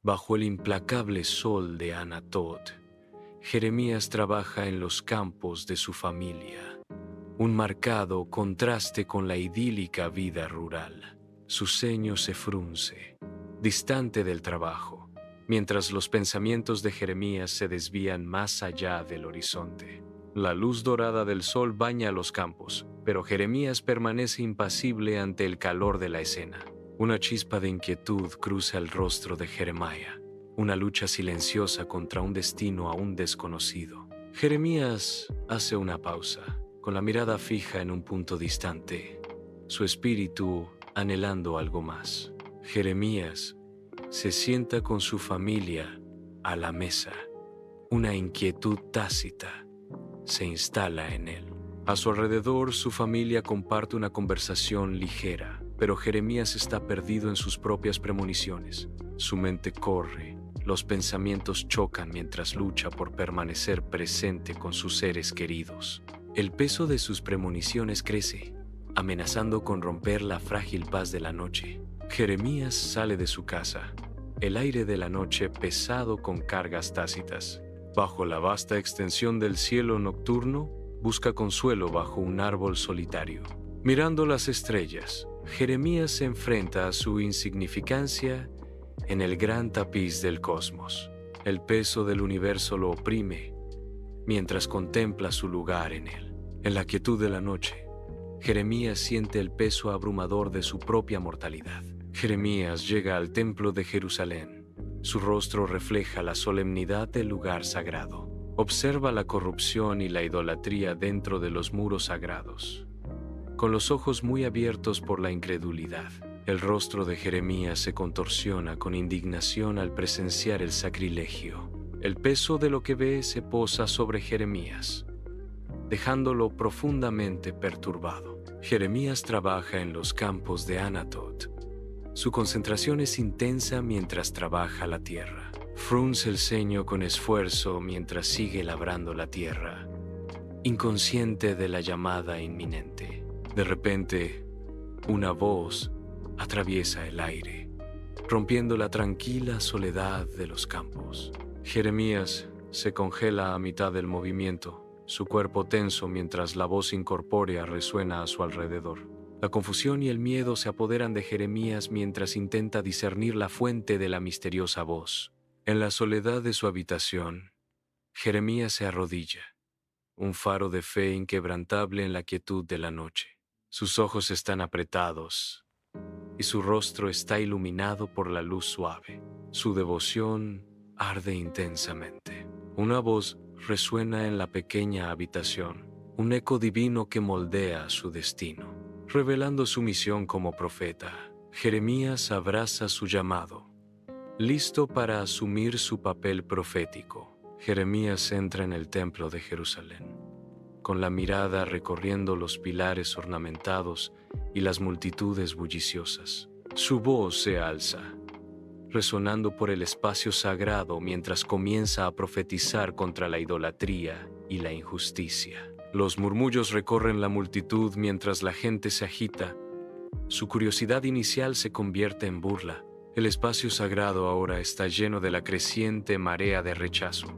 Bajo el implacable sol de Anatot, Jeremías trabaja en los campos de su familia, un marcado contraste con la idílica vida rural. Su ceño se frunce, distante del trabajo, mientras los pensamientos de Jeremías se desvían más allá del horizonte. La luz dorada del sol baña los campos, pero Jeremías permanece impasible ante el calor de la escena. Una chispa de inquietud cruza el rostro de Jeremías, una lucha silenciosa contra un destino aún desconocido. Jeremías hace una pausa, con la mirada fija en un punto distante, su espíritu anhelando algo más. Jeremías se sienta con su familia a la mesa. Una inquietud tácita se instala en él. A su alrededor, su familia comparte una conversación ligera, pero Jeremías está perdido en sus propias premoniciones. Su mente corre, los pensamientos chocan mientras lucha por permanecer presente con sus seres queridos. El peso de sus premoniciones crece, amenazando con romper la frágil paz de la noche. Jeremías sale de su casa, el aire de la noche pesado con cargas tácitas. Bajo la vasta extensión del cielo nocturno, busca consuelo bajo un árbol solitario. Mirando las estrellas, Jeremías se enfrenta a su insignificancia en el gran tapiz del cosmos. El peso del universo lo oprime mientras contempla su lugar en él. En la quietud de la noche, Jeremías siente el peso abrumador de su propia mortalidad. Jeremías llega al templo de Jerusalén. Su rostro refleja la solemnidad del lugar sagrado. Observa la corrupción y la idolatría dentro de los muros sagrados. Con los ojos muy abiertos por la incredulidad, el rostro de Jeremías se contorsiona con indignación al presenciar el sacrilegio. El peso de lo que ve se posa sobre Jeremías, dejándolo profundamente perturbado. Jeremías trabaja en los campos de Anatot. Su concentración es intensa mientras trabaja la tierra. Frunce el ceño con esfuerzo mientras sigue labrando la tierra, inconsciente de la llamada inminente. De repente, una voz atraviesa el aire, rompiendo la tranquila soledad de los campos. Jeremías se congela a mitad del movimiento, su cuerpo tenso mientras la voz incorpórea resuena a su alrededor. La confusión y el miedo se apoderan de Jeremías mientras intenta discernir la fuente de la misteriosa voz. En la soledad de su habitación, Jeremías se arrodilla, un faro de fe inquebrantable en la quietud de la noche. Sus ojos están apretados y su rostro está iluminado por la luz suave. Su devoción arde intensamente. Una voz resuena en la pequeña habitación, un eco divino que moldea su destino. Revelando su misión como profeta, Jeremías abraza su llamado. Listo para asumir su papel profético, Jeremías entra en el templo de Jerusalén, con la mirada recorriendo los pilares ornamentados y las multitudes bulliciosas. Su voz se alza, resonando por el espacio sagrado mientras comienza a profetizar contra la idolatría y la injusticia. Los murmullos recorren la multitud mientras la gente se agita. Su curiosidad inicial se convierte en burla. El espacio sagrado ahora está lleno de la creciente marea de rechazo,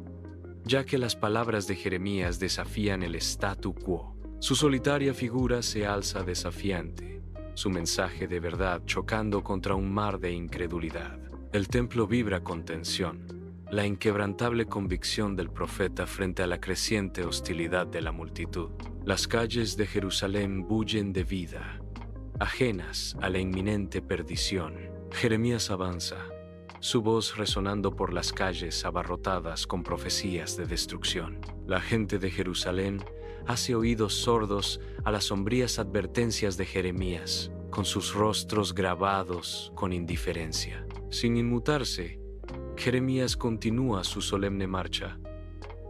ya que las palabras de Jeremías desafían el statu quo. Su solitaria figura se alza desafiante, su mensaje de verdad chocando contra un mar de incredulidad. El templo vibra con tensión, la inquebrantable convicción del profeta frente a la creciente hostilidad de la multitud. Las calles de Jerusalén bullen de vida, ajenas a la inminente perdición. Jeremías avanza, su voz resonando por las calles abarrotadas con profecías de destrucción. La gente de Jerusalén hace oídos sordos a las sombrías advertencias de Jeremías, con sus rostros grabados con indiferencia. Sin inmutarse, Jeremías continúa su solemne marcha,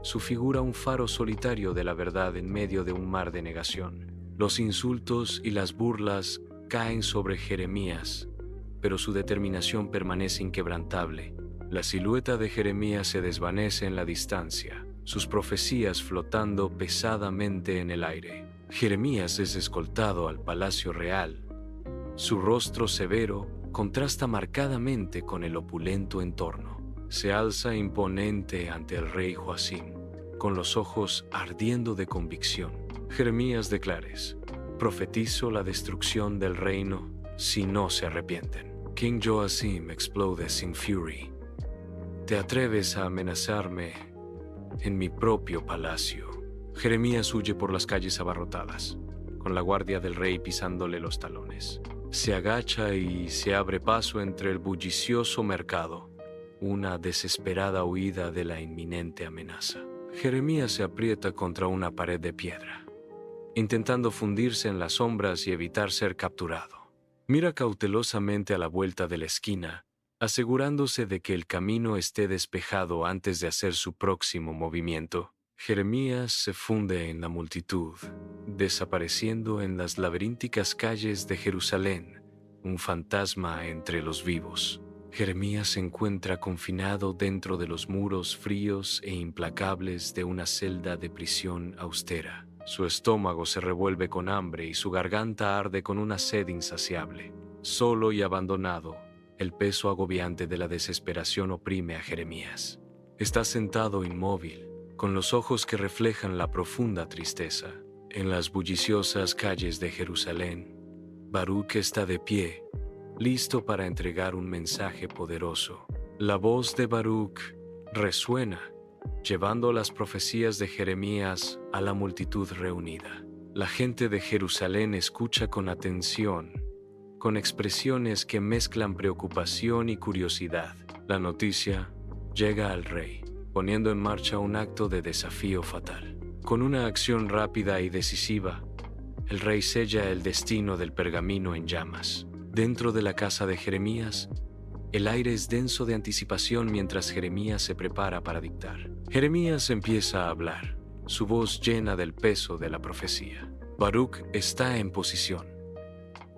su figura un faro solitario de la verdad en medio de un mar de negación. Los insultos y las burlas caen sobre Jeremías, pero su determinación permanece inquebrantable. La silueta de Jeremías se desvanece en la distancia, sus profecías flotando pesadamente en el aire. Jeremías es escoltado al palacio real, su rostro severo contrasta marcadamente con el opulento entorno. Se alza imponente ante el rey Joacim, con los ojos ardiendo de convicción. Jeremías declara: profetizo la destrucción del reino si no se arrepienten. King Joacim explode sin fury. Te atreves a amenazarme en mi propio palacio. Jeremías huye por las calles abarrotadas, con la guardia del rey pisándole los talones. Se agacha y se abre paso entre el bullicioso mercado, una desesperada huida de la inminente amenaza. Jeremías se aprieta contra una pared de piedra, intentando fundirse en las sombras y evitar ser capturado. Mira cautelosamente a la vuelta de la esquina, asegurándose de que el camino esté despejado antes de hacer su próximo movimiento. Jeremías se funde en la multitud, desapareciendo en las laberínticas calles de Jerusalén, un fantasma entre los vivos. Jeremías se encuentra confinado dentro de los muros fríos e implacables de una celda de prisión austera. Su estómago se revuelve con hambre y su garganta arde con una sed insaciable. Solo y abandonado, el peso agobiante de la desesperación oprime a Jeremías. Está sentado inmóvil, con los ojos que reflejan la profunda tristeza. En las bulliciosas calles de Jerusalén, Baruch está de pie, listo para entregar un mensaje poderoso. La voz de Baruch resuena, llevando las profecías de Jeremías a la multitud reunida. La gente de Jerusalén escucha con atención, con expresiones que mezclan preocupación y curiosidad. La noticia llega al rey, poniendo en marcha un acto de desafío fatal. Con una acción rápida y decisiva, el rey sella el destino del pergamino en llamas. Dentro de la casa de Jeremías, el aire es denso de anticipación mientras Jeremías se prepara para dictar. Jeremías empieza a hablar, su voz llena del peso de la profecía. Baruch está en posición,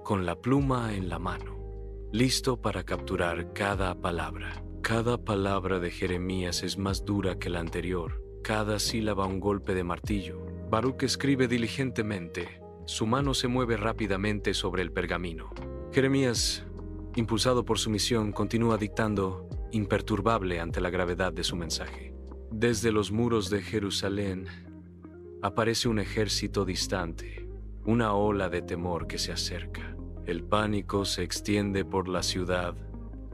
con la pluma en la mano, listo para capturar cada palabra. Cada palabra de Jeremías es más dura que la anterior, cada sílaba un golpe de martillo. Baruch escribe diligentemente, su mano se mueve rápidamente sobre el pergamino. Jeremías, impulsado por su misión, continúa dictando, imperturbable ante la gravedad de su mensaje. Desde los muros de Jerusalén aparece un ejército distante, una ola de temor que se acerca. El pánico se extiende por la ciudad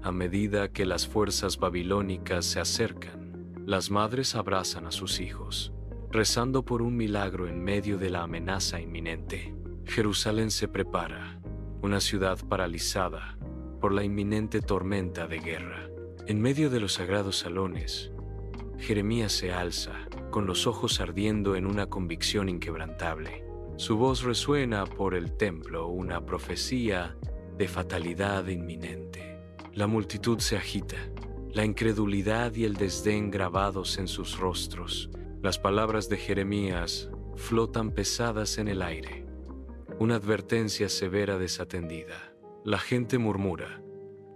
a medida que las fuerzas babilónicas se acercan. Las madres abrazan a sus hijos, rezando por un milagro en medio de la amenaza inminente. Jerusalén se prepara, una ciudad paralizada por la inminente tormenta de guerra. En medio de los sagrados salones, Jeremías se alza, con los ojos ardiendo en una convicción inquebrantable. Su voz resuena por el templo, una profecía de fatalidad inminente. La multitud se agita, la incredulidad y el desdén grabados en sus rostros. Las palabras de Jeremías flotan pesadas en el aire, una advertencia severa desatendida. La gente murmura,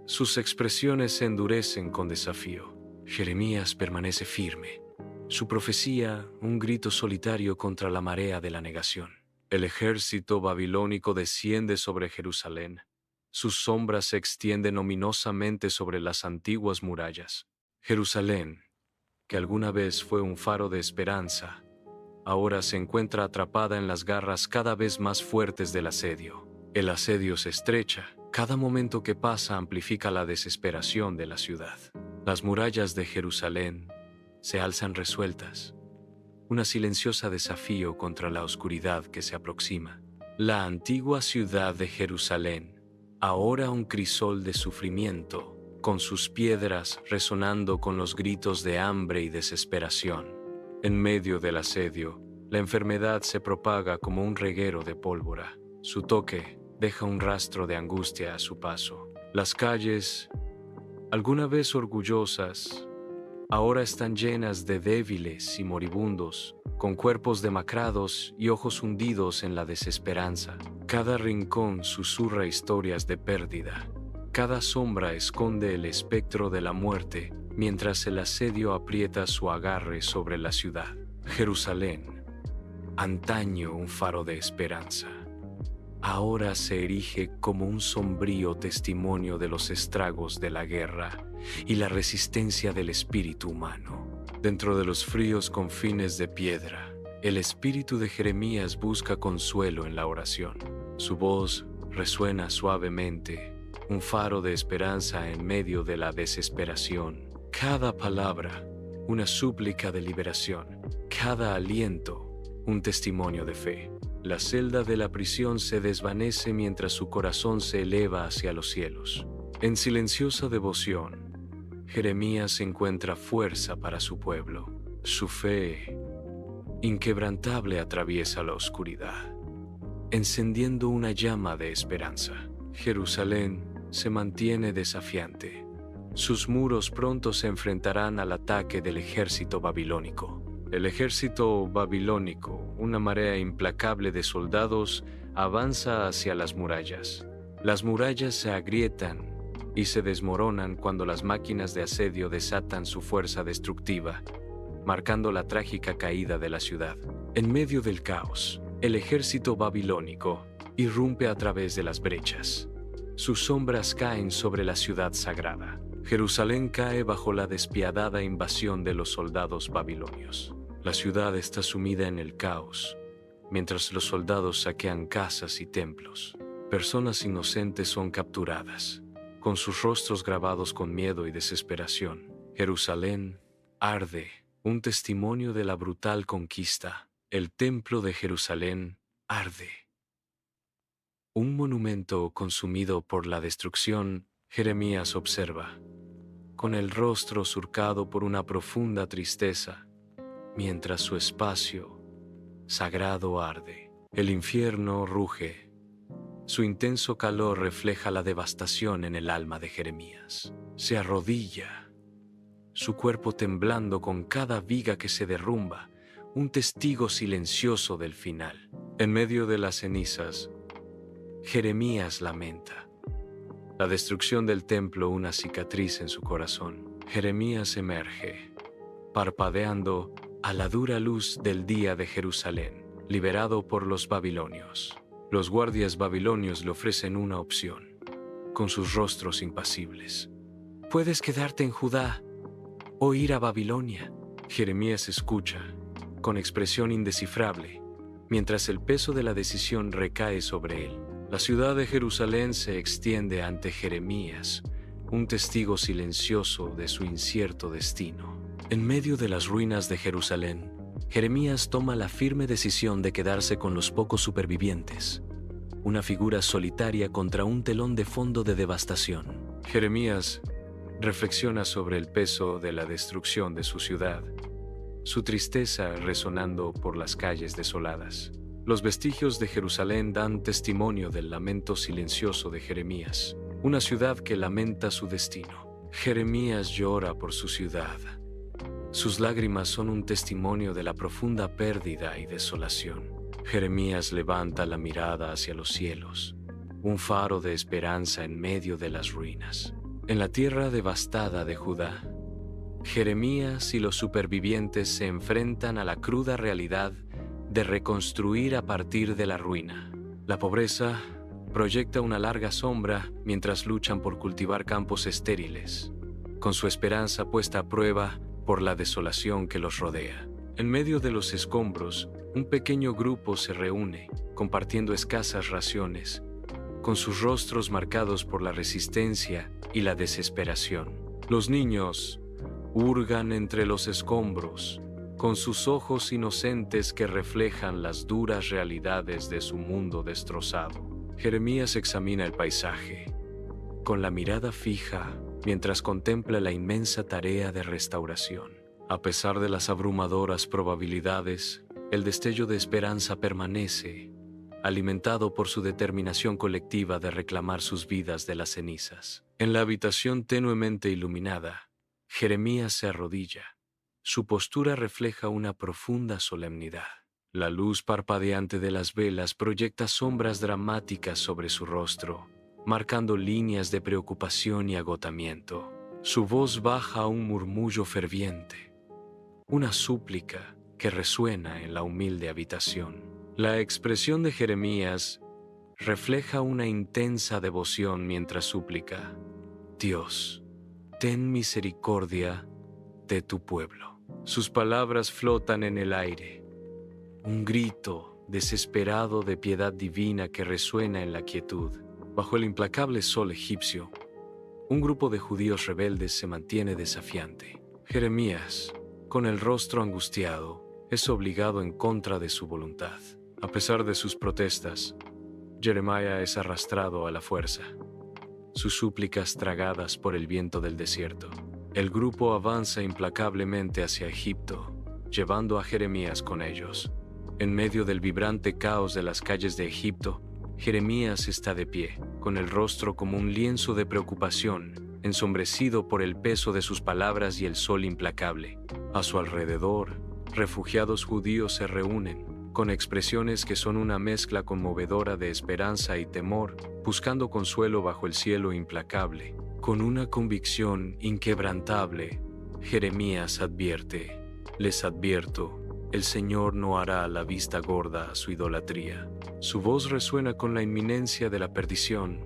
sus expresiones se endurecen con desafío. Jeremías permanece firme, su profecía un grito solitario contra la marea de la negación. El ejército babilónico desciende sobre Jerusalén. Sus sombras se extienden ominosamente sobre las antiguas murallas. Jerusalén, que alguna vez fue un faro de esperanza, ahora se encuentra atrapada en las garras cada vez más fuertes del asedio. El asedio se estrecha. Cada momento que pasa amplifica la desesperación de la ciudad. Las murallas de Jerusalén se alzan resueltas, una silenciosa desafío contra la oscuridad que se aproxima. La antigua ciudad de Jerusalén, ahora un crisol de sufrimiento, con sus piedras resonando con los gritos de hambre y desesperación. En medio del asedio, la enfermedad se propaga como un reguero de pólvora. Su toque deja un rastro de angustia a su paso. Las calles, alguna vez orgullosas, ahora están llenas de débiles y moribundos, con cuerpos demacrados y ojos hundidos en la desesperanza. Cada rincón susurra historias de pérdida. Cada sombra esconde el espectro de la muerte, mientras el asedio aprieta su agarre sobre la ciudad. Jerusalén, antaño un faro de esperanza, ahora se erige como un sombrío testimonio de los estragos de la guerra y la resistencia del espíritu humano. Dentro de los fríos confines de piedra, el espíritu de Jeremías busca consuelo en la oración. Su voz resuena suavemente, un faro de esperanza en medio de la desesperación. Cada palabra, una súplica de liberación. Cada aliento, un testimonio de fe. La celda de la prisión se desvanece mientras su corazón se eleva hacia los cielos. En silenciosa devoción, Jeremías encuentra fuerza para su pueblo. Su fe inquebrantable atraviesa la oscuridad, encendiendo una llama de esperanza. Jerusalén se mantiene desafiante. Sus muros pronto se enfrentarán al ataque del ejército babilónico. El ejército babilónico, una marea implacable de soldados, avanza hacia las murallas. Las murallas se agrietan y se desmoronan cuando las máquinas de asedio desatan su fuerza destructiva, marcando la trágica caída de la ciudad. En medio del caos, el ejército babilónico irrumpe a través de las brechas. Sus sombras caen sobre la ciudad sagrada. Jerusalén cae bajo la despiadada invasión de los soldados babilonios. La ciudad está sumida en el caos, mientras los soldados saquean casas y templos. Personas inocentes son capturadas, con sus rostros grabados con miedo y desesperación. Jerusalén arde, un testimonio de la brutal conquista. El templo de Jerusalén arde. Un monumento consumido por la destrucción, Jeremías observa, con el rostro surcado por una profunda tristeza, mientras su espacio sagrado arde. El infierno ruge. Su intenso calor refleja la devastación en el alma de Jeremías. Se arrodilla, su cuerpo temblando con cada viga que se derrumba, un testigo silencioso del final. En medio de las cenizas, Jeremías lamenta. La destrucción del templo, una cicatriz en su corazón. Jeremías emerge, parpadeando a la dura luz del día de Jerusalén, liberado por los babilonios. Los guardias babilonios le ofrecen una opción, con sus rostros impasibles. Puedes quedarte en Judá o ir a Babilonia. Jeremías escucha, con expresión indescifrable, mientras el peso de la decisión recae sobre él. La ciudad de Jerusalén se extiende ante Jeremías, un testigo silencioso de su incierto destino. En medio de las ruinas de Jerusalén, Jeremías toma la firme decisión de quedarse con los pocos supervivientes, una figura solitaria contra un telón de fondo de devastación. Jeremías reflexiona sobre el peso de la destrucción de su ciudad, su tristeza resonando por las calles desoladas. Los vestigios de Jerusalén dan testimonio del lamento silencioso de Jeremías, una ciudad que lamenta su destino. Jeremías llora por su ciudad. Sus lágrimas son un testimonio de la profunda pérdida y desolación. Jeremías levanta la mirada hacia los cielos, un faro de esperanza en medio de las ruinas. En la tierra devastada de Judá, Jeremías y los supervivientes se enfrentan a la cruda realidad de reconstruir a partir de la ruina. La pobreza proyecta una larga sombra mientras luchan por cultivar campos estériles, con su esperanza puesta a prueba por la desolación que los rodea. En medio de los escombros, un pequeño grupo se reúne, compartiendo escasas raciones, con sus rostros marcados por la resistencia y la desesperación. Los niños hurgan entre los escombros, con sus ojos inocentes que reflejan las duras realidades de su mundo destrozado. Jeremías examina el paisaje, con la mirada fija, mientras contempla la inmensa tarea de restauración. A pesar de las abrumadoras probabilidades, el destello de esperanza permanece, alimentado por su determinación colectiva de reclamar sus vidas de las cenizas. En la habitación tenuemente iluminada, Jeremías se arrodilla. Su postura refleja una profunda solemnidad. La luz parpadeante de las velas proyecta sombras dramáticas sobre su rostro, marcando líneas de preocupación y agotamiento. Su voz baja a un murmullo ferviente, una súplica que resuena en la humilde habitación. La expresión de Jeremías refleja una intensa devoción mientras suplica: Dios, ten misericordia de tu pueblo. Sus palabras flotan en el aire, un grito desesperado de piedad divina que resuena en la quietud. Bajo el implacable sol egipcio, un grupo de judíos rebeldes se mantiene desafiante. Jeremías, con el rostro angustiado, es obligado en contra de su voluntad. A pesar de sus protestas, Jeremías es arrastrado a la fuerza, sus súplicas tragadas por el viento del desierto. El grupo avanza implacablemente hacia Egipto, llevando a Jeremías con ellos. En medio del vibrante caos de las calles de Egipto, Jeremías está de pie, con el rostro como un lienzo de preocupación, ensombrecido por el peso de sus palabras y el sol implacable. A su alrededor, refugiados judíos se reúnen, con expresiones que son una mezcla conmovedora de esperanza y temor, buscando consuelo bajo el cielo implacable. Con una convicción inquebrantable, Jeremías advierte: les advierto, el Señor no hará la vista gorda a su idolatría. Su voz resuena con la inminencia de la perdición.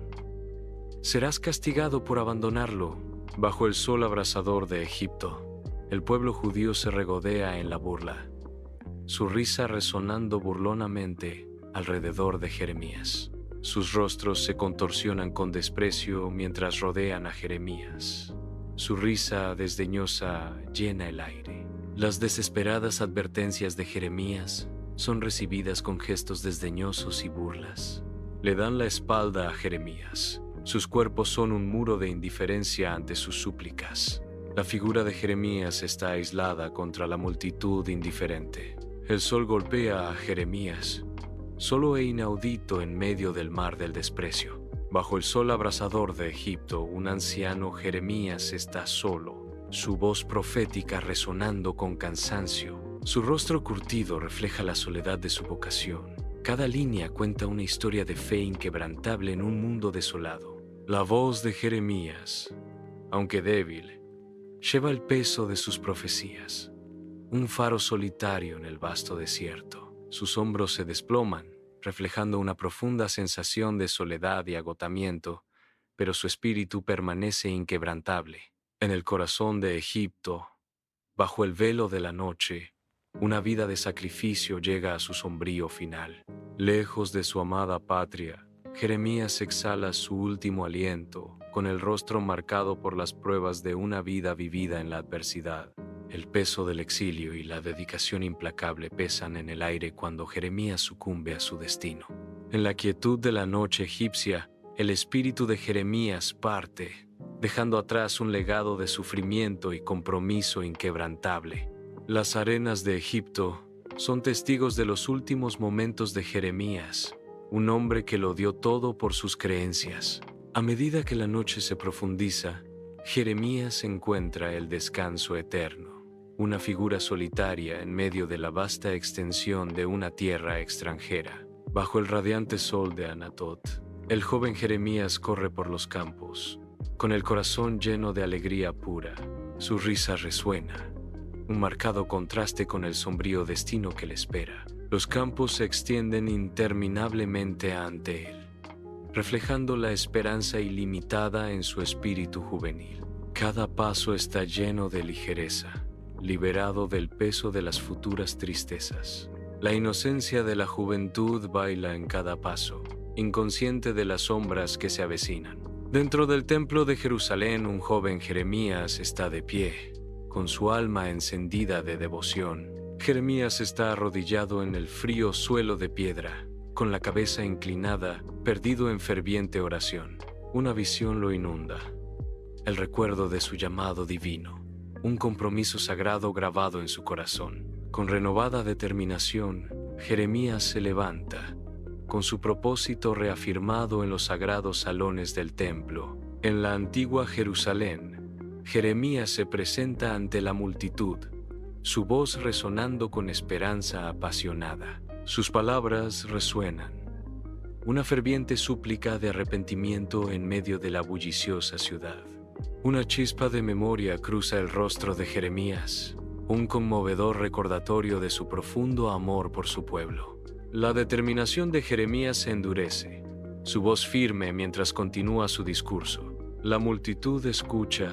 Serás castigado por abandonarlo. Bajo el sol abrasador de Egipto, el pueblo judío se regodea en la burla, su risa resonando burlonamente alrededor de Jeremías. Sus rostros se contorsionan con desprecio mientras rodean a Jeremías. Su risa desdeñosa llena el aire. Las desesperadas advertencias de Jeremías son recibidas con gestos desdeñosos y burlas. Le dan la espalda a Jeremías. Sus cuerpos son un muro de indiferencia ante sus súplicas. La figura de Jeremías está aislada contra la multitud indiferente. El sol golpea a Jeremías, solo e inaudito en medio del mar del desprecio. Bajo el sol abrasador de Egipto, un anciano Jeremías está solo, su voz profética resonando con cansancio. Su rostro curtido refleja la soledad de su vocación. Cada línea cuenta una historia de fe inquebrantable en un mundo desolado. La voz de Jeremías, aunque débil, lleva el peso de sus profecías. Un faro solitario en el vasto desierto. Sus hombros se desploman, reflejando una profunda sensación de soledad y agotamiento, pero su espíritu permanece inquebrantable. En el corazón de Egipto, bajo el velo de la noche, una vida de sacrificio llega a su sombrío final. Lejos de su amada patria, Jeremías exhala su último aliento, con el rostro marcado por las pruebas de una vida vivida en la adversidad. El peso del exilio y la dedicación implacable pesan en el aire cuando Jeremías sucumbe a su destino. En la quietud de la noche egipcia, el espíritu de Jeremías parte, dejando atrás un legado de sufrimiento y compromiso inquebrantable. Las arenas de Egipto son testigos de los últimos momentos de Jeremías, un hombre que lo dio todo por sus creencias. A medida que la noche se profundiza, Jeremías encuentra el descanso eterno. Una figura solitaria en medio de la vasta extensión de una tierra extranjera. Bajo el radiante sol de Anatot, el joven Jeremías corre por los campos, con el corazón lleno de alegría pura. Su risa resuena, un marcado contraste con el sombrío destino que le espera. Los campos se extienden interminablemente ante él, reflejando la esperanza ilimitada en su espíritu juvenil. Cada paso está lleno de ligereza, liberado del peso de las futuras tristezas. La inocencia de la juventud baila en cada paso, inconsciente de las sombras que se avecinan. Dentro del templo de Jerusalén, un joven Jeremías está de pie, con su alma encendida de devoción. Jeremías está arrodillado en el frío suelo de piedra, con la cabeza inclinada, perdido en ferviente oración. Una visión lo inunda, el recuerdo de su llamado divino, un compromiso sagrado grabado en su corazón. Con renovada determinación, Jeremías se levanta, con su propósito reafirmado en los sagrados salones del templo. En la antigua Jerusalén, Jeremías se presenta ante la multitud, su voz resonando con esperanza apasionada. Sus palabras resuenan, una ferviente súplica de arrepentimiento en medio de la bulliciosa ciudad. Una chispa de memoria cruza el rostro de Jeremías, un conmovedor recordatorio de su profundo amor por su pueblo. La determinación de Jeremías se endurece, su voz firme mientras continúa su discurso. La multitud escucha,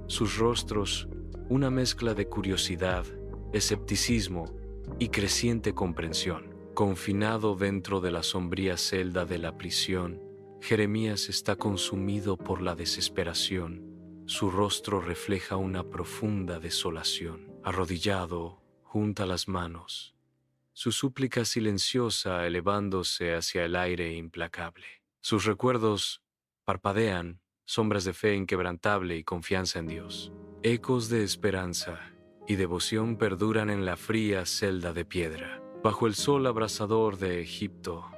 sus rostros, una mezcla de curiosidad, escepticismo y creciente comprensión. Confinado dentro de la sombría celda de la prisión, Jeremías está consumido por la desesperación. Su rostro refleja una profunda desolación. Arrodillado, junta las manos, su súplica silenciosa elevándose hacia el aire implacable. Sus recuerdos parpadean, sombras de fe inquebrantable y confianza en Dios. Ecos de esperanza y devoción perduran en la fría celda de piedra. Bajo el sol abrasador de Egipto,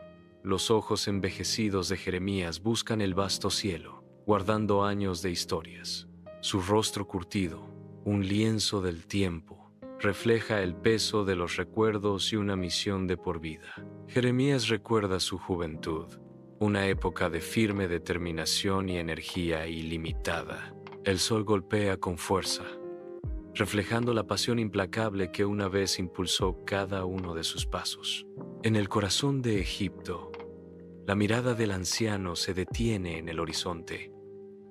los ojos envejecidos de Jeremías buscan el vasto cielo, guardando años de historias. Su rostro curtido, un lienzo del tiempo, refleja el peso de los recuerdos y una misión de por vida. Jeremías recuerda su juventud, una época de firme determinación y energía ilimitada. El sol golpea con fuerza, reflejando la pasión implacable que una vez impulsó cada uno de sus pasos. En el corazón de Egipto, la mirada del anciano se detiene en el horizonte,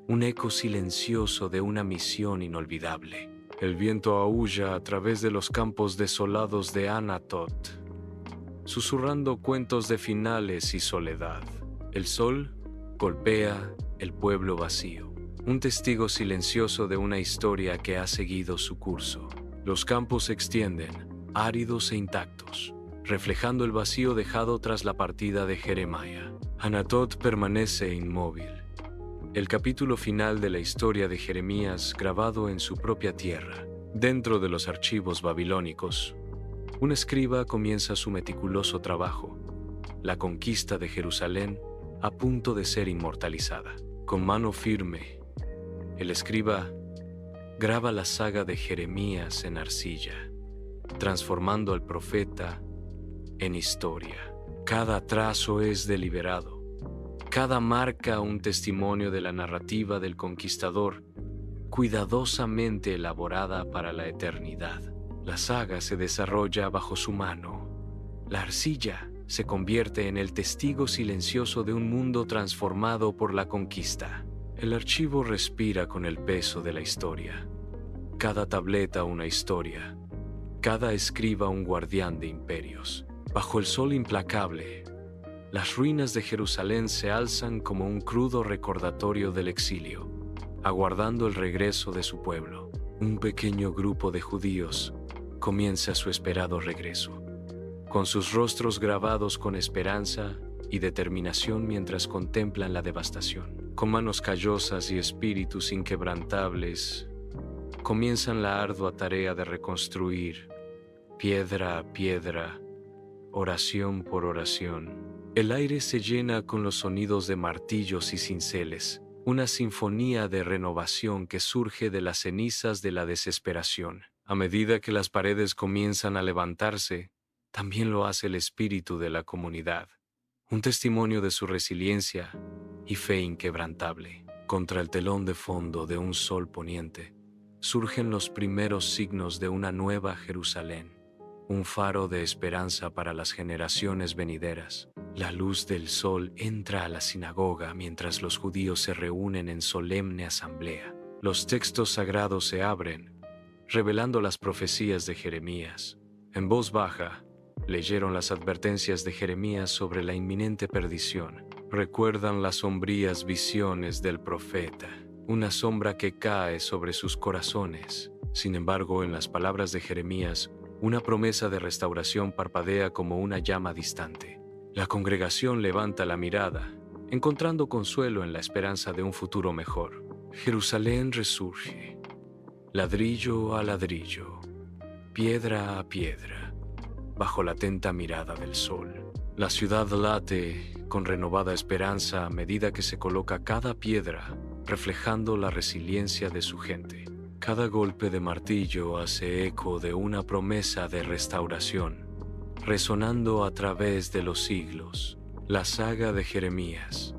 un eco silencioso de una misión inolvidable. El viento aúlla a través de los campos desolados de Anatot, susurrando cuentos de finales y soledad. El sol golpea el pueblo vacío, un testigo silencioso de una historia que ha seguido su curso. Los campos se extienden, áridos e intactos, reflejando el vacío dejado tras la partida de Jeremías. Anatot permanece inmóvil, el capítulo final de la historia de Jeremías grabado en su propia tierra. Dentro de los archivos babilónicos, un escriba comienza su meticuloso trabajo, la conquista de Jerusalén a punto de ser inmortalizada. Con mano firme, el escriba graba la saga de Jeremías en arcilla, transformando al profeta en historia. Cada trazo es deliberado, cada marca un testimonio de la narrativa del conquistador, cuidadosamente elaborada para la eternidad. La saga se desarrolla bajo su mano. La arcilla se convierte en el testigo silencioso de un mundo transformado por la conquista. El archivo respira con el peso de la historia. Cada tableta una historia, cada escriba un guardián de imperios. Bajo el sol implacable, las ruinas de Jerusalén se alzan como un crudo recordatorio del exilio, aguardando el regreso de su pueblo. Un pequeño grupo de judíos comienza su esperado regreso, con sus rostros grabados con esperanza y determinación mientras contemplan la devastación. Con manos callosas y espíritus inquebrantables, comienzan la ardua tarea de reconstruir, piedra a piedra, oración por oración. El aire se llena con los sonidos de martillos y cinceles, una sinfonía de renovación que surge de las cenizas de la desesperación. A medida que las paredes comienzan a levantarse, también lo hace el espíritu de la comunidad, un testimonio de su resiliencia y fe inquebrantable. Contra el telón de fondo de un sol poniente, surgen los primeros signos de una nueva Jerusalén, un faro de esperanza para las generaciones venideras. La luz del sol entra a la sinagoga mientras los judíos se reúnen en solemne asamblea. Los textos sagrados se abren, revelando las profecías de Jeremías. En voz baja, leyeron las advertencias de Jeremías sobre la inminente perdición. Recuerdan las sombrías visiones del profeta, una sombra que cae sobre sus corazones. Sin embargo, en las palabras de Jeremías, una promesa de restauración parpadea como una llama distante. La congregación levanta la mirada, encontrando consuelo en la esperanza de un futuro mejor. Jerusalén resurge, ladrillo a ladrillo, piedra a piedra, bajo la atenta mirada del sol. La ciudad late con renovada esperanza a medida que se coloca cada piedra, reflejando la resiliencia de su gente. Cada golpe de martillo hace eco de una promesa de restauración, resonando a través de los siglos. La saga de Jeremías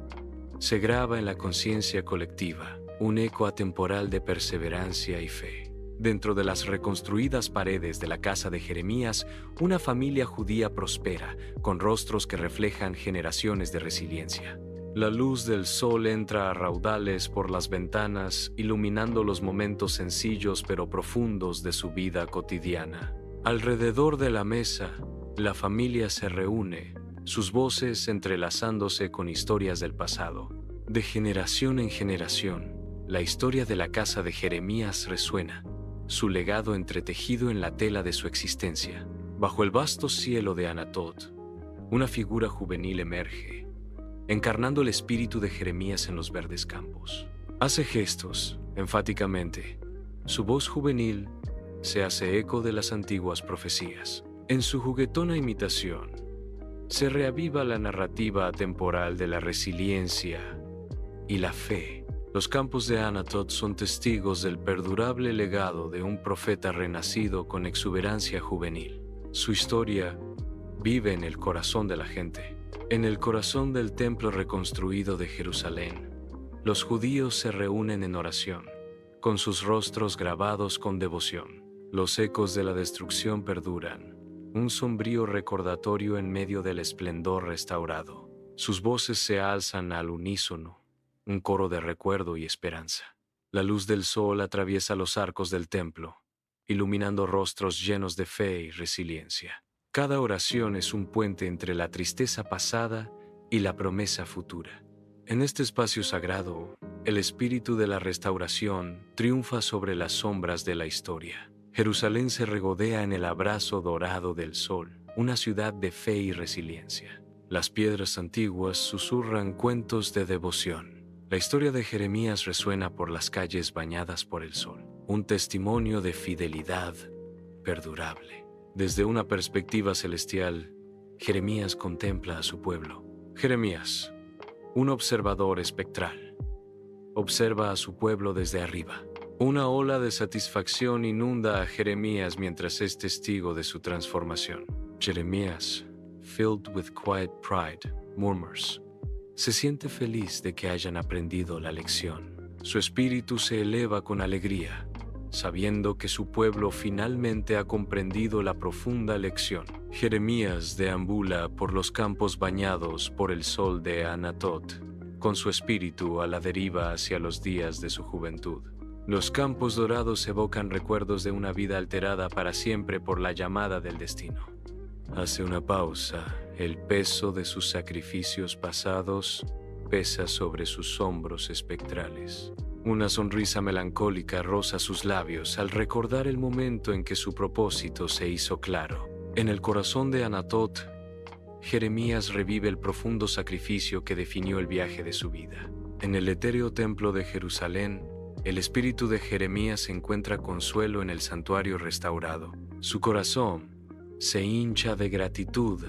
se graba en la conciencia colectiva, un eco atemporal de perseverancia y fe. Dentro de las reconstruidas paredes de la casa de Jeremías, una familia judía prospera, con rostros que reflejan generaciones de resiliencia. La luz del sol entra a raudales por las ventanas, iluminando los momentos sencillos pero profundos de su vida cotidiana. Alrededor de la mesa, la familia se reúne, sus voces entrelazándose con historias del pasado. De generación en generación, la historia de la casa de Jeremías resuena, su legado entretejido en la tela de su existencia. Bajo el vasto cielo de Anatot, una figura juvenil emerge, encarnando el espíritu de Jeremías en los verdes campos. Hace gestos, enfáticamente. Su voz juvenil se hace eco de las antiguas profecías. En su juguetona imitación, se reaviva la narrativa atemporal de la resiliencia y la fe. Los campos de Anatot son testigos del perdurable legado de un profeta renacido con exuberancia juvenil. Su historia vive en el corazón de la gente. En el corazón del templo reconstruido de Jerusalén, los judíos se reúnen en oración, con sus rostros grabados con devoción. Los ecos de la destrucción perduran, un sombrío recordatorio en medio del esplendor restaurado. Sus voces se alzan al unísono, un coro de recuerdo y esperanza. La luz del sol atraviesa los arcos del templo, iluminando rostros llenos de fe y resiliencia. Cada oración es un puente entre la tristeza pasada y la promesa futura. En este espacio sagrado, el espíritu de la restauración triunfa sobre las sombras de la historia. Jerusalén se regodea en el abrazo dorado del sol, una ciudad de fe y resiliencia. Las piedras antiguas susurran cuentos de devoción. La historia de Jeremías resuena por las calles bañadas por el sol, un testimonio de fidelidad perdurable. Desde una perspectiva celestial, Jeremías contempla a su pueblo. Jeremías, un observador espectral, observa a su pueblo desde arriba. Una ola de satisfacción inunda a Jeremías mientras es testigo de su transformación. Jeremías, filled with quiet pride, murmurs. Se siente feliz de que hayan aprendido la lección. Su espíritu se eleva con alegría, sabiendo que su pueblo finalmente ha comprendido la profunda lección. Jeremías deambula por los campos bañados por el sol de Anatot, con su espíritu a la deriva hacia los días de su juventud. Los campos dorados evocan recuerdos de una vida alterada para siempre por la llamada del destino. Hace una pausa. El peso de sus sacrificios pasados pesa sobre sus hombros espectrales. Una sonrisa melancólica roza sus labios al recordar el momento en que su propósito se hizo claro. En el corazón de Anatot, Jeremías revive el profundo sacrificio que definió el viaje de su vida. En el etéreo templo de Jerusalén, el espíritu de Jeremías encuentra consuelo en el santuario restaurado. Su corazón se hincha de gratitud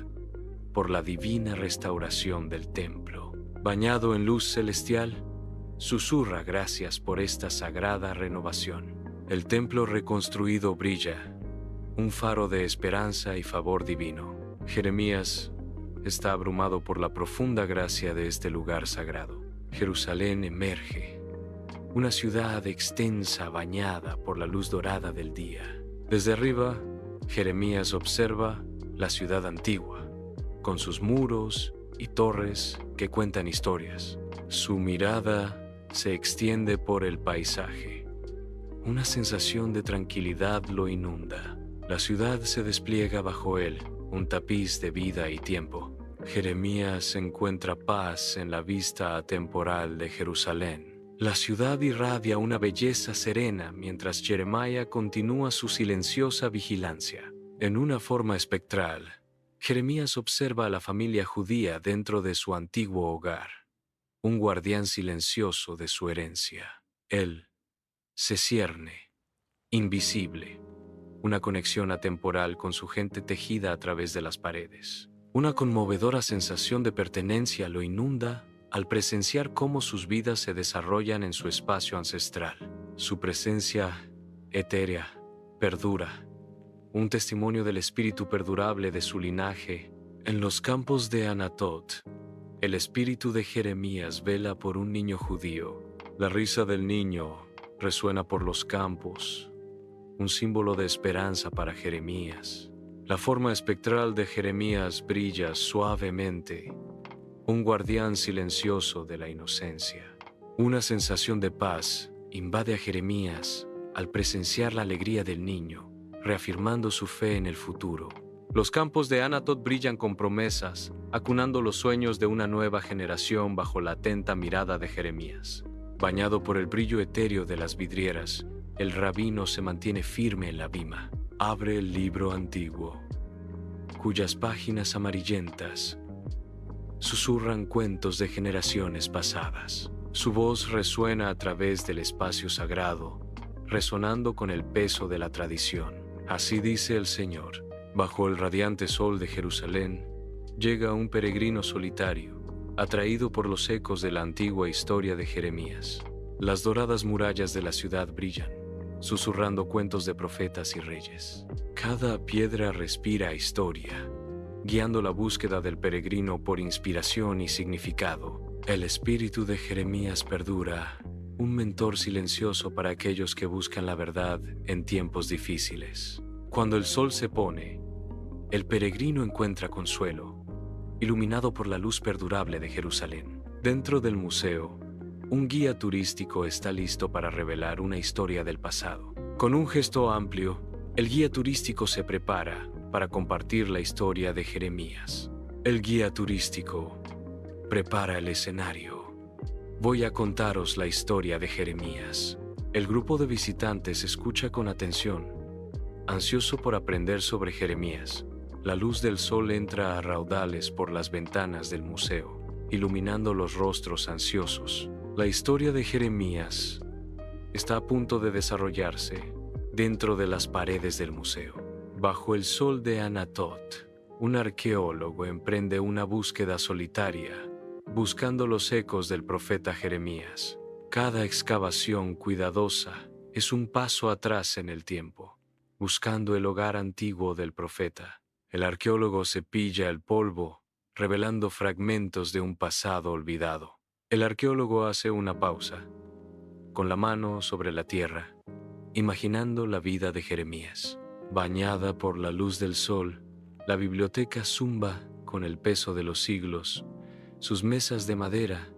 por la divina restauración del templo. Bañado en luz celestial, susurra gracias por esta sagrada renovación. El templo reconstruido brilla, un faro de esperanza y favor divino. Jeremías está abrumado por la profunda gracia de este lugar sagrado. Jerusalén emerge, una ciudad extensa bañada por la luz dorada del día. Desde arriba, Jeremías observa la ciudad antigua, con sus muros y torres que cuentan historias. Su mirada se extiende por el paisaje. Una sensación de tranquilidad lo inunda. La ciudad se despliega bajo él, un tapiz de vida y tiempo. Jeremías encuentra paz en la vista atemporal de Jerusalén. La ciudad irradia una belleza serena mientras Jeremías continúa su silenciosa vigilancia. En una forma espectral, Jeremías observa a la familia judía dentro de su antiguo hogar, un guardián silencioso de su herencia. Él se cierne, invisible, una conexión atemporal con su gente tejida a través de las paredes. Una conmovedora sensación de pertenencia lo inunda al presenciar cómo sus vidas se desarrollan en su espacio ancestral. Su presencia etérea perdura, un testimonio del espíritu perdurable de su linaje. En los campos de Anatot, el espíritu de Jeremías vela por un niño judío. La risa del niño resuena por los campos, un símbolo de esperanza para Jeremías. La forma espectral de Jeremías brilla suavemente, un guardián silencioso de la inocencia. Una sensación de paz invade a Jeremías al presenciar la alegría del niño, reafirmando su fe en el futuro. Los campos de Anatot brillan con promesas, acunando los sueños de una nueva generación bajo la atenta mirada de Jeremías. Bañado por el brillo etéreo de las vidrieras, el rabino se mantiene firme en la bima. Abre el libro antiguo, cuyas páginas amarillentas susurran cuentos de generaciones pasadas. Su voz resuena a través del espacio sagrado, resonando con el peso de la tradición. Así dice el Señor: bajo el radiante sol de Jerusalén, llega un peregrino solitario, atraído por los ecos de la antigua historia de Jeremías. Las doradas murallas de la ciudad brillan, susurrando cuentos de profetas y reyes. Cada piedra respira historia, guiando la búsqueda del peregrino por inspiración y significado. El espíritu de Jeremías perdura, un mentor silencioso para aquellos que buscan la verdad en tiempos difíciles. Cuando el sol se pone, el peregrino encuentra consuelo, iluminado por la luz perdurable de Jerusalén. Dentro del museo, un guía turístico está listo para revelar una historia del pasado. Con un gesto amplio, el guía turístico se prepara para compartir la historia de Jeremías. El guía turístico prepara el escenario. Voy a contaros la historia de Jeremías. El grupo de visitantes escucha con atención, ansioso por aprender sobre Jeremías. La luz del sol entra a raudales por las ventanas del museo, iluminando los rostros ansiosos. La historia de Jeremías está a punto de desarrollarse dentro de las paredes del museo. Bajo el sol de Anatot, un arqueólogo emprende una búsqueda solitaria, buscando los ecos del profeta Jeremías. Cada excavación cuidadosa es un paso atrás en el tiempo, buscando el hogar antiguo del profeta. El arqueólogo cepilla el polvo, revelando fragmentos de un pasado olvidado. El arqueólogo hace una pausa, con la mano sobre la tierra, imaginando la vida de Jeremías. Bañada por la luz del sol, la biblioteca zumba con el peso de los siglos, sus mesas de madera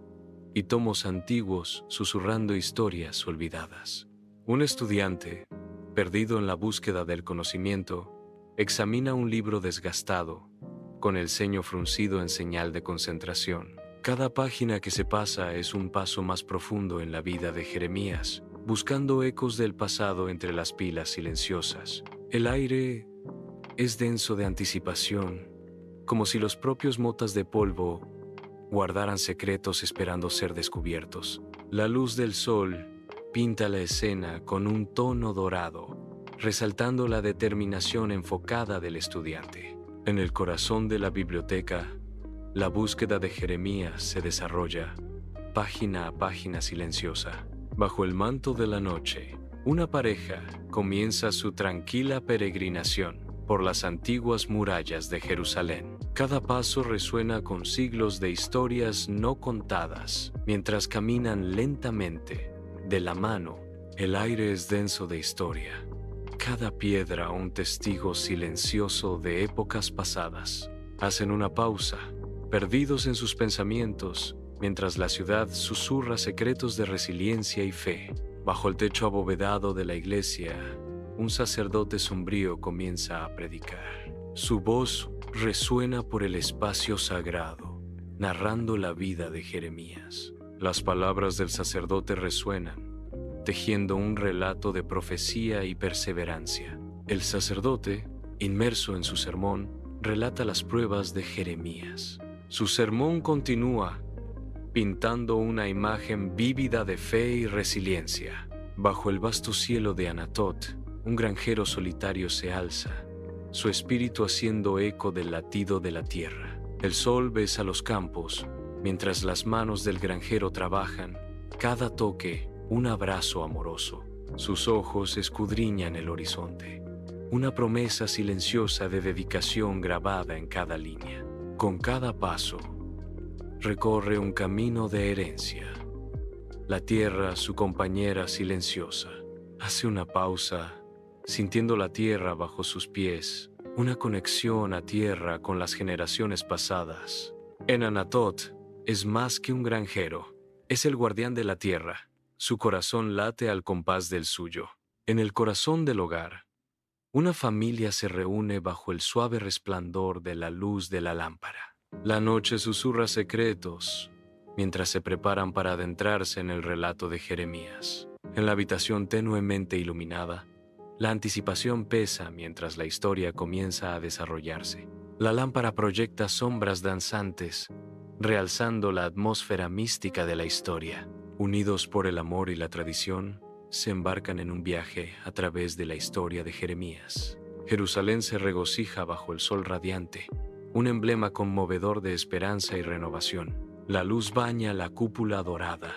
y tomos antiguos susurrando historias olvidadas. Un estudiante, perdido en la búsqueda del conocimiento, examina un libro desgastado, con el ceño fruncido en señal de concentración. Cada página que se pasa es un paso más profundo en la vida de Jeremías, buscando ecos del pasado entre las pilas silenciosas. El aire es denso de anticipación, como si los propios motas de polvo guardaran secretos esperando ser descubiertos. La luz del sol pinta la escena con un tono dorado, resaltando la determinación enfocada del estudiante. En el corazón de la biblioteca, la búsqueda de Jeremías se desarrolla, página a página silenciosa. Bajo el manto de la noche, una pareja comienza su tranquila peregrinación por las antiguas murallas de Jerusalén. Cada paso resuena con siglos de historias no contadas. Mientras caminan lentamente, de la mano, el aire es denso de historia. Cada piedra un testigo silencioso de épocas pasadas. Hacen una pausa, perdidos en sus pensamientos, mientras la ciudad susurra secretos de resiliencia y fe. Bajo el techo abovedado de la iglesia, un sacerdote sombrío comienza a predicar. Su voz resuena por el espacio sagrado, narrando la vida de Jeremías. Las palabras del sacerdote resuenan, tejiendo un relato de profecía y perseverancia. El sacerdote, inmerso en su sermón, relata las pruebas de Jeremías. Su sermón continúa, pintando una imagen vívida de fe y resiliencia. Bajo el vasto cielo de Anatot, un granjero solitario se alza, su espíritu haciendo eco del latido de la tierra. El sol besa los campos, mientras las manos del granjero trabajan, cada toque un abrazo amoroso. Sus ojos escudriñan el horizonte, una promesa silenciosa de dedicación grabada en cada línea. Con cada paso, recorre un camino de herencia. La tierra, su compañera silenciosa, hace una pausa, sintiendo la tierra bajo sus pies, una conexión a tierra con las generaciones pasadas. En Anatot, es más que un granjero. Es el guardián de la tierra. Su corazón late al compás del suyo. En el corazón del hogar, una familia se reúne bajo el suave resplandor de la luz de la lámpara. La noche susurra secretos mientras se preparan para adentrarse en el relato de Jeremías. En la habitación tenuemente iluminada, la anticipación pesa mientras la historia comienza a desarrollarse. La lámpara proyecta sombras danzantes, realzando la atmósfera mística de la historia. Unidos por el amor y la tradición, se embarcan en un viaje a través de la historia de Jeremías. Jerusalén se regocija bajo el sol radiante, un emblema conmovedor de esperanza y renovación. La luz baña la cúpula dorada,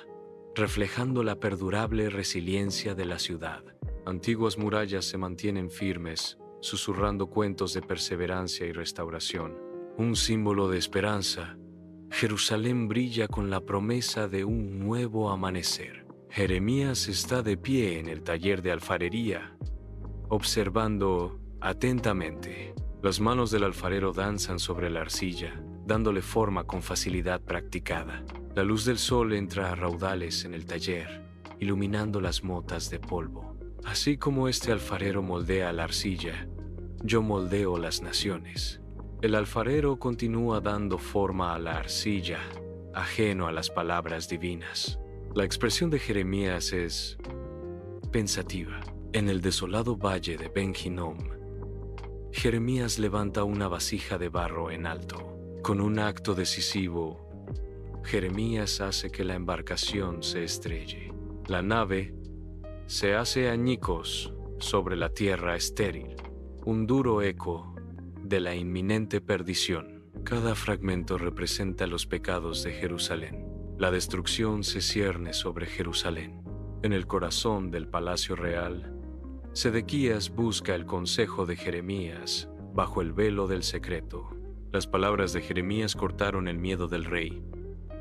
reflejando la perdurable resiliencia de la ciudad. Antiguas murallas se mantienen firmes, susurrando cuentos de perseverancia y restauración. Un símbolo de esperanza, Jerusalén brilla con la promesa de un nuevo amanecer. Jeremías está de pie en el taller de alfarería, observando atentamente. Las manos del alfarero danzan sobre la arcilla, dándole forma con facilidad practicada. La luz del sol entra a raudales en el taller, iluminando las motas de polvo. Así como este alfarero moldea la arcilla, yo moldeo las naciones. El alfarero continúa dando forma a la arcilla, ajeno a las palabras divinas. La expresión de Jeremías es pensativa. En el desolado valle de Ben Hinnom, Jeremías levanta una vasija de barro en alto. Con un acto decisivo, Jeremías hace que la embarcación se estrelle. La nave se hace añicos sobre la tierra estéril, un duro eco de la inminente perdición. Cada fragmento representa los pecados de Jerusalén. La destrucción se cierne sobre Jerusalén. En el corazón del palacio real, Sedequías busca el consejo de Jeremías bajo el velo del secreto. Las palabras de Jeremías cortaron el miedo del rey.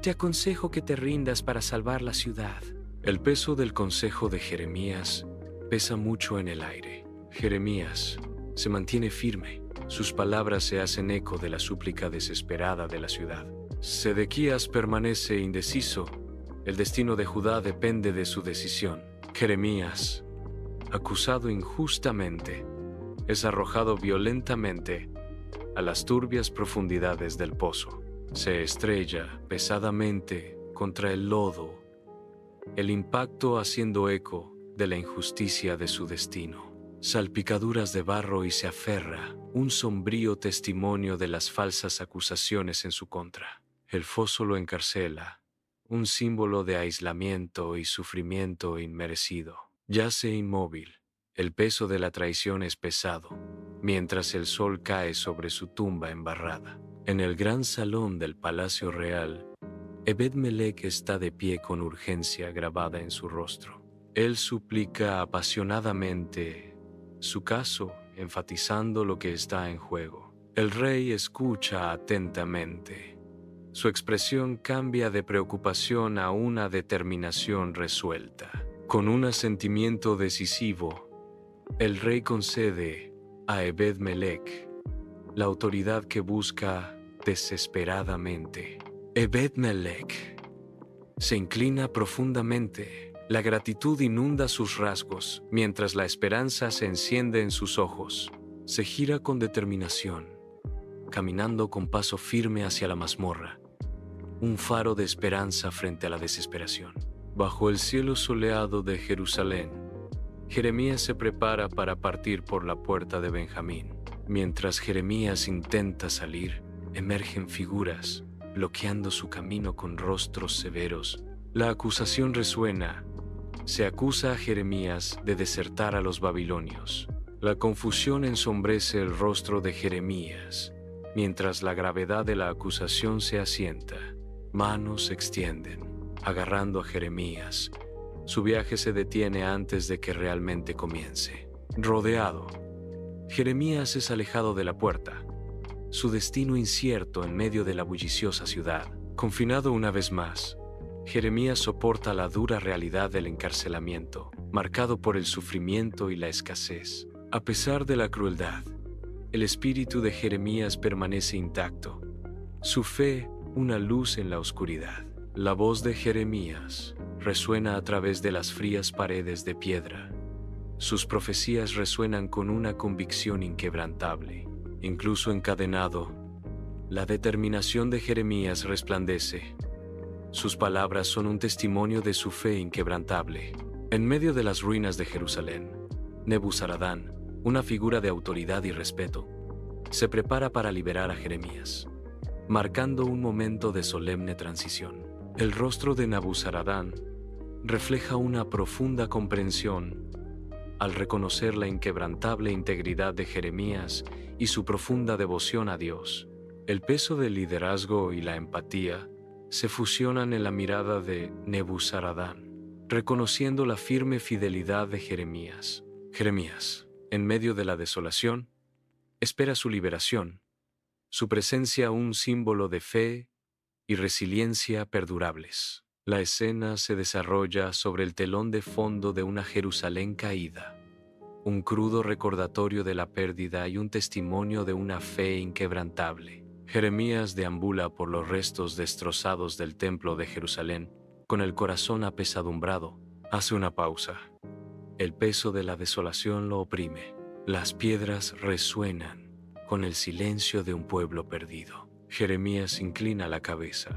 Te aconsejo que te rindas para salvar la ciudad. El peso del consejo de Jeremías pesa mucho en el aire. Jeremías se mantiene firme. Sus palabras se hacen eco de la súplica desesperada de la ciudad. Sedequías permanece indeciso. El destino de Judá depende de su decisión. Jeremías, acusado injustamente, es arrojado violentamente a las turbias profundidades del pozo. Se estrella pesadamente contra el lodo, el impacto haciendo eco de la injusticia de su destino. Salpicaduras de barro y se aferra, un sombrío testimonio de las falsas acusaciones en su contra. El foso lo encarcela, un símbolo de aislamiento y sufrimiento inmerecido. Yace inmóvil, el peso de la traición es pesado, mientras el sol cae sobre su tumba embarrada. En el gran salón del Palacio Real, Ebed-Melech está de pie con urgencia grabada en su rostro. Él suplica apasionadamente su caso, enfatizando lo que está en juego. El rey escucha atentamente. Su expresión cambia de preocupación a una determinación resuelta. Con un asentimiento decisivo, el rey concede a Ebed-Melech la autoridad que busca desesperadamente. Ebed-Melech se inclina profundamente. La gratitud inunda sus rasgos, mientras la esperanza se enciende en sus ojos. Se gira con determinación, caminando con paso firme hacia la mazmorra, un faro de esperanza frente a la desesperación. Bajo el cielo soleado de Jerusalén, Jeremías se prepara para partir por la puerta de Benjamín. Mientras Jeremías intenta salir, emergen figuras, bloqueando su camino con rostros severos. La acusación resuena. Se acusa a Jeremías de desertar a los babilonios. La confusión ensombrece el rostro de Jeremías, mientras la gravedad de la acusación se asienta. Manos se extienden, agarrando a Jeremías. Su viaje se detiene antes de que realmente comience. Rodeado, Jeremías es alejado de la puerta, su destino incierto en medio de la bulliciosa ciudad. Confinado una vez más, Jeremías soporta la dura realidad del encarcelamiento, marcado por el sufrimiento y la escasez. A pesar de la crueldad, el espíritu de Jeremías permanece intacto. Su fe, una luz en la oscuridad. La voz de Jeremías resuena a través de las frías paredes de piedra. Sus profecías resuenan con una convicción inquebrantable. Incluso encadenado, la determinación de Jeremías resplandece. Sus palabras son un testimonio de su fe inquebrantable. En medio de las ruinas de Jerusalén, Nebuzaradán, una figura de autoridad y respeto, se prepara para liberar a Jeremías, marcando un momento de solemne transición. El rostro de Nabuzaradán refleja una profunda comprensión al reconocer la inquebrantable integridad de Jeremías y su profunda devoción a Dios. El peso del liderazgo y la empatía se fusionan en la mirada de Nebuzaradán, reconociendo la firme fidelidad de Jeremías. Jeremías, en medio de la desolación, espera su liberación, su presencia un símbolo de fe y resiliencia perdurables. La escena se desarrolla sobre el telón de fondo de una Jerusalén caída, un crudo recordatorio de la pérdida y un testimonio de una fe inquebrantable. Jeremías deambula por los restos destrozados del templo de Jerusalén, con el corazón apesadumbrado. Hace una pausa. El peso de la desolación lo oprime. Las piedras resuenan con el silencio de un pueblo perdido. Jeremías inclina la cabeza,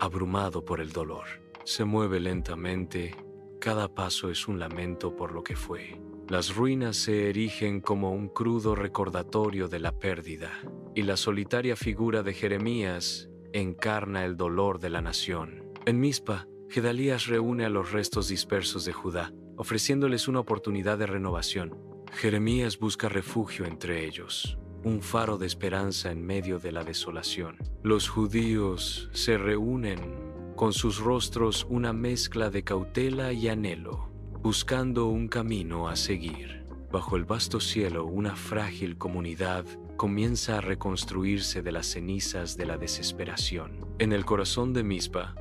abrumado por el dolor. Se mueve lentamente, cada paso es un lamento por lo que fue. Las ruinas se erigen como un crudo recordatorio de la pérdida, y la solitaria figura de Jeremías encarna el dolor de la nación. En Mizpa, Gedalías reúne a los restos dispersos de Judá, ofreciéndoles una oportunidad de renovación. Jeremías busca refugio entre ellos, un faro de esperanza en medio de la desolación. Los judíos se reúnen, con sus rostros una mezcla de cautela y anhelo, buscando un camino a seguir. Bajo el vasto cielo, una frágil comunidad comienza a reconstruirse de las cenizas de la desesperación. En el corazón de Mizpa,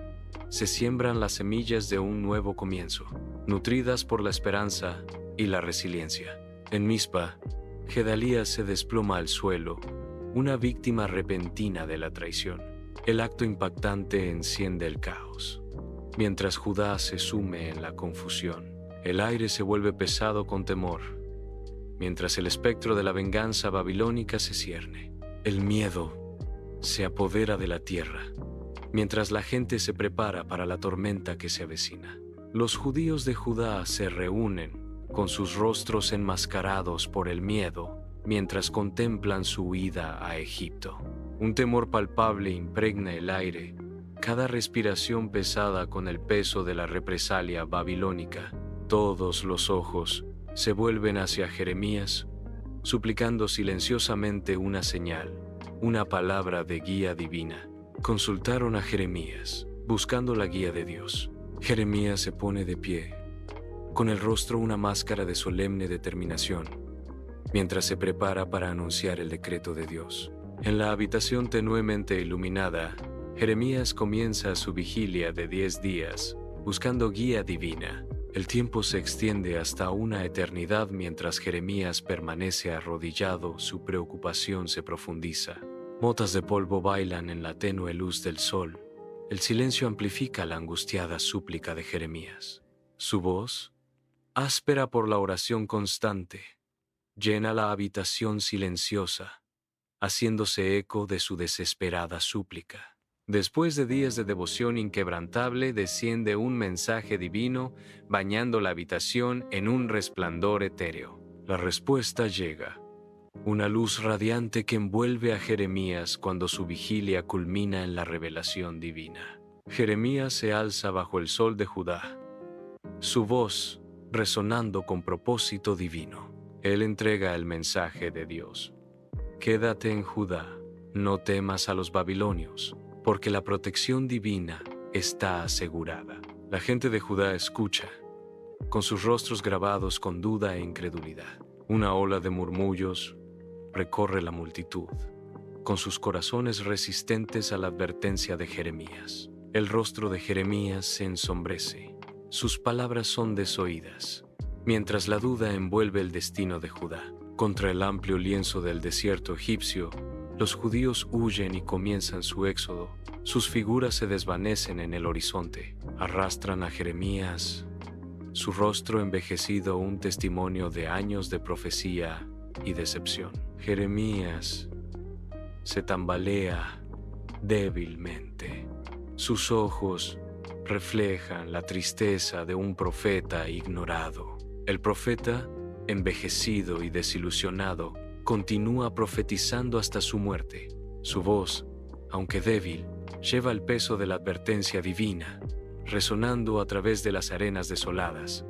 se siembran las semillas de un nuevo comienzo, nutridas por la esperanza y la resiliencia. En Mizpa, Gedalías se desploma al suelo, una víctima repentina de la traición. El acto impactante enciende el caos. Mientras Judá se sume en la confusión, el aire se vuelve pesado con temor. Mientras el espectro de la venganza babilónica se cierne, el miedo se apodera de la tierra. Mientras la gente se prepara para la tormenta que se avecina, los judíos de Judá se reúnen con sus rostros enmascarados por el miedo, mientras contemplan su huida a Egipto. Un temor palpable impregna el aire, cada respiración pesada con el peso de la represalia babilónica. Todos los ojos se vuelven hacia Jeremías, suplicando silenciosamente una señal, una palabra de guía divina. Consultaron a Jeremías, buscando la guía de Dios. Jeremías se pone de pie, con el rostro una máscara de solemne determinación, mientras se prepara para anunciar el decreto de Dios. En la habitación tenuemente iluminada, Jeremías comienza su vigilia de 10 días, buscando guía divina. El tiempo se extiende hasta una eternidad mientras Jeremías permanece arrodillado, su preocupación se profundiza. Motas de polvo bailan en la tenue luz del sol. El silencio amplifica la angustiada súplica de Jeremías. Su voz, áspera por la oración constante, llena la habitación silenciosa, haciéndose eco de su desesperada súplica. Después de días de devoción inquebrantable, desciende un mensaje divino, bañando la habitación en un resplandor etéreo. La respuesta llega, una luz radiante que envuelve a Jeremías cuando su vigilia culmina en la revelación divina. Jeremías se alza bajo el sol de Judá, su voz resonando con propósito divino. Él entrega el mensaje de Dios. Quédate en Judá, no temas a los babilonios, porque la protección divina está asegurada. La gente de Judá escucha, con sus rostros grabados con duda e incredulidad. Una ola de murmullos recorre la multitud, con sus corazones resistentes a la advertencia de Jeremías. El rostro de Jeremías se ensombrece. Sus palabras son desoídas, mientras la duda envuelve el destino de Judá. Contra el amplio lienzo del desierto egipcio, los judíos huyen y comienzan su éxodo, Sus figuras se desvanecen en el horizonte, arrastran a Jeremías, su rostro envejecido un testimonio de años de profecía y decepción. Jeremías se tambalea débilmente. Sus ojos reflejan la tristeza de un profeta ignorado. El profeta, envejecido y desilusionado, continúa profetizando hasta su muerte. Su voz, aunque débil, lleva el peso de la advertencia divina, resonando a través de las arenas desoladas.